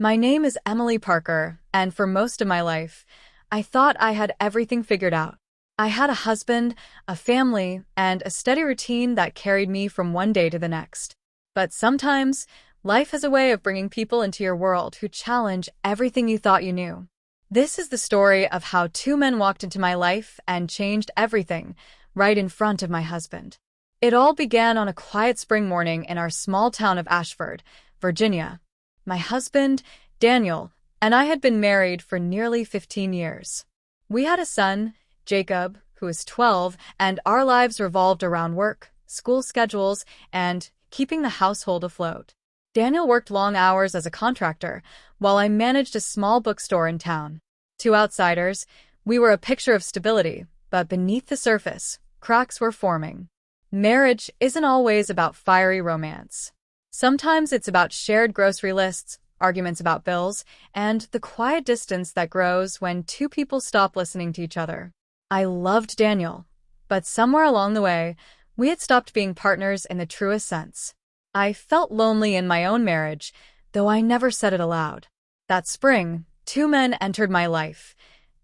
My name is Emily Parker, and for most of my life, I thought I had everything figured out. I had a husband, a family, and a steady routine that carried me from one day to the next. But sometimes, life has a way of bringing people into your world who challenge everything you thought you knew. This is the story of how two men walked into my life and changed everything, right in front of my husband. It all began on a quiet spring morning in our small town of Ashford, Virginia. My husband, Daniel, and I had been married for nearly 15 years. We had a son, Jacob, who was 12, and our lives revolved around work, school schedules, and keeping the household afloat. Daniel worked long hours as a contractor, while I managed a small bookstore in town. To outsiders, we were a picture of stability, but beneath the surface, cracks were forming. Marriage isn't always about fiery romance. Sometimes it's about shared grocery lists, arguments about bills, and the quiet distance that grows when two people stop listening to each other. I loved Daniel, but somewhere along the way, we had stopped being partners in the truest sense. I felt lonely in my own marriage, though I never said it aloud. That spring, two men entered my life,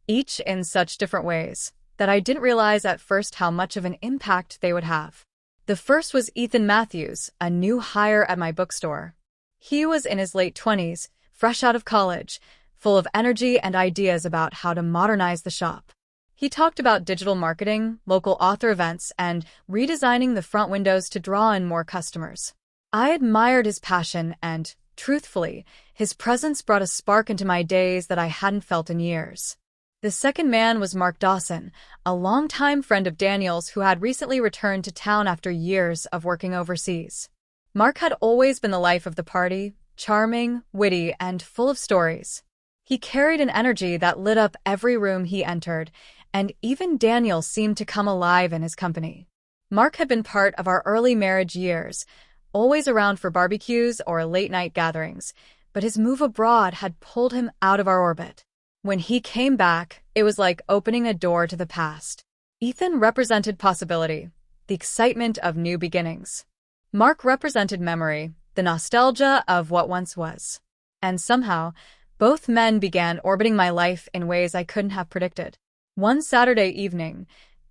each in such different ways, that I didn't realize at first how much of an impact they would have. The first was Ethan Matthews, a new hire at my bookstore. He was in his late 20s, fresh out of college, full of energy and ideas about how to modernize the shop. He talked about digital marketing, local author events, and redesigning the front windows to draw in more customers. I admired his passion and, truthfully, his presence brought a spark into my days that I hadn't felt in years. The second man was Mark Dawson, a longtime friend of Daniel's who had recently returned to town after years of working overseas. Mark had always been the life of the party, charming, witty, and full of stories. He carried an energy that lit up every room he entered, and even Daniel seemed to come alive in his company. Mark had been part of our early marriage years, always around for barbecues or late-night gatherings, but his move abroad had pulled him out of our orbit. When he came back, it was like opening a door to the past. Ethan represented possibility, the excitement of new beginnings. Mark represented memory, the nostalgia of what once was. And somehow, both men began orbiting my life in ways I couldn't have predicted. One Saturday evening,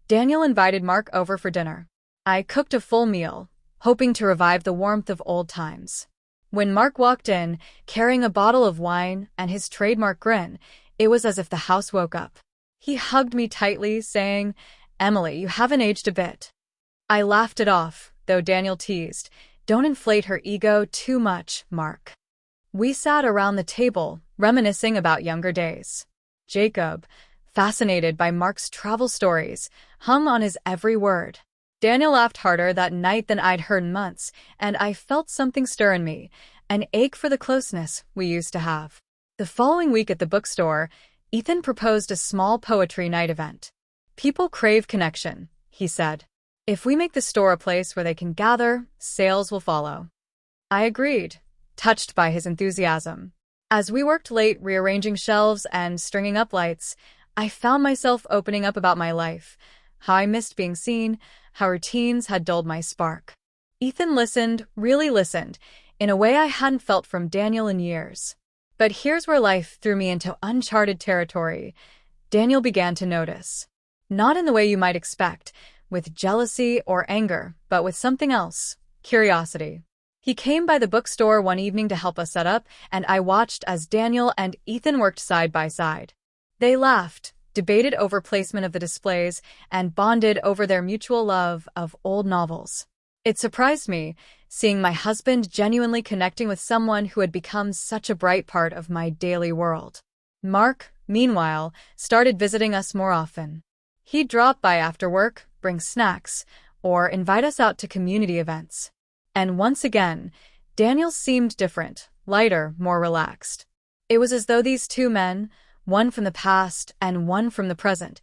Daniel invited Mark over for dinner. I cooked a full meal, hoping to revive the warmth of old times. When Mark walked in, carrying a bottle of wine and his trademark grin, it was as if the house woke up. He hugged me tightly, saying, "Emily, you haven't aged a bit." I laughed it off, though Daniel teased, "Don't inflate her ego too much, Mark." We sat around the table, reminiscing about younger days. Jacob, fascinated by Mark's travel stories, hung on his every word. Daniel laughed harder that night than I'd heard in months, and I felt something stir in me, an ache for the closeness we used to have. The following week at the bookstore, Ethan proposed a small poetry night event. "People crave connection," he said. "If we make the store a place where they can gather, sales will follow." I agreed, touched by his enthusiasm. As we worked late rearranging shelves and stringing up lights, I found myself opening up about my life, how I missed being seen, how routines had dulled my spark. Ethan listened, really listened, in a way I hadn't felt from Daniel in years. But here's where life threw me into uncharted territory. Daniel began to notice. Not in the way you might expect, with jealousy or anger, but with something else, curiosity. He came by the bookstore one evening to help us set up, and I watched as Daniel and Ethan worked side by side. They laughed, debated over placement of the displays, and bonded over their mutual love of old novels. It surprised me, seeing my husband genuinely connecting with someone who had become such a bright part of my daily world. Mark, meanwhile, started visiting us more often. He'd drop by after work, bring snacks, or invite us out to community events. And once again, Daniel seemed different, lighter, more relaxed. It was as though these two men, one from the past and one from the present,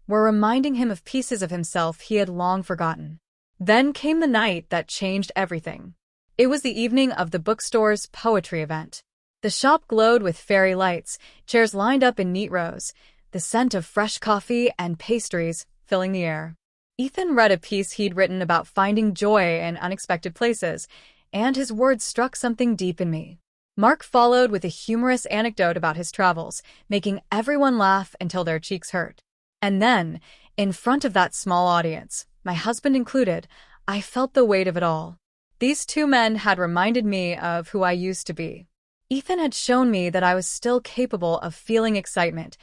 were reminding him of pieces of himself he had long forgotten. Then came the night that changed everything. It was the evening of the bookstore's poetry event. The shop glowed with fairy lights, chairs lined up in neat rows, the scent of fresh coffee and pastries filling the air. Ethan read a piece he'd written about finding joy in unexpected places, and his words struck something deep in me. Mark followed with a humorous anecdote about his travels, making everyone laugh until their cheeks hurt. And then, in front of that small audience, my husband included, I felt the weight of it all. These two men had reminded me of who I used to be. Ethan had shown me that I was still capable of feeling excitement,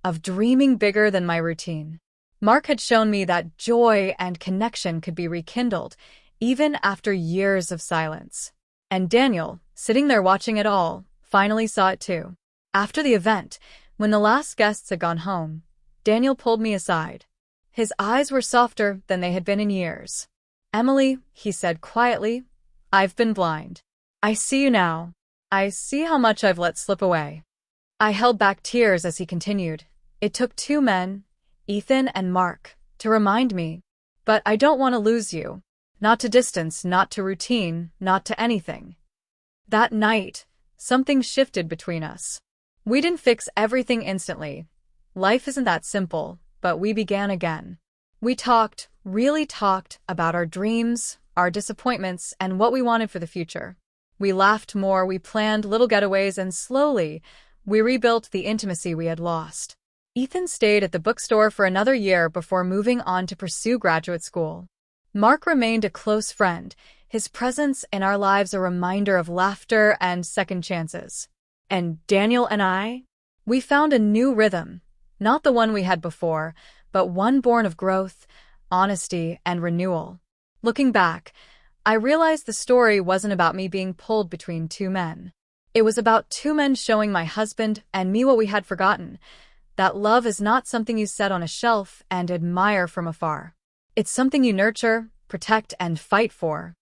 of dreaming bigger than my routine. Mark had shown me that joy and connection could be rekindled, even after years of silence. And Daniel, sitting there watching it all, finally saw it too. After the event, when the last guests had gone home, Daniel pulled me aside. His eyes were softer than they had been in years. "Emily," he said quietly, "I've been blind. I see you now. I see how much I've let slip away." I held back tears as he continued. "It took two men, Ethan and Mark, to remind me. But I don't want to lose you. Not to distance, not to routine, not to anything." That night, something shifted between us. We didn't fix everything instantly. Life isn't that simple, but we began again. We talked, really talked, about our dreams, our disappointments, and what we wanted for the future. We laughed more, we planned little getaways, and slowly, we rebuilt the intimacy we had lost. Ethan stayed at the bookstore for another year before moving on to pursue graduate school. Mark remained a close friend, his presence in our lives a reminder of laughter and second chances. And Daniel and I? We found a new rhythm, not the one we had before, but one born of growth, honesty, and renewal. Looking back, I realized the story wasn't about me being pulled between two men. It was about two men showing my husband and me what we had forgotten, that love is not something you set on a shelf and admire from afar. It's something you nurture, protect, and fight for.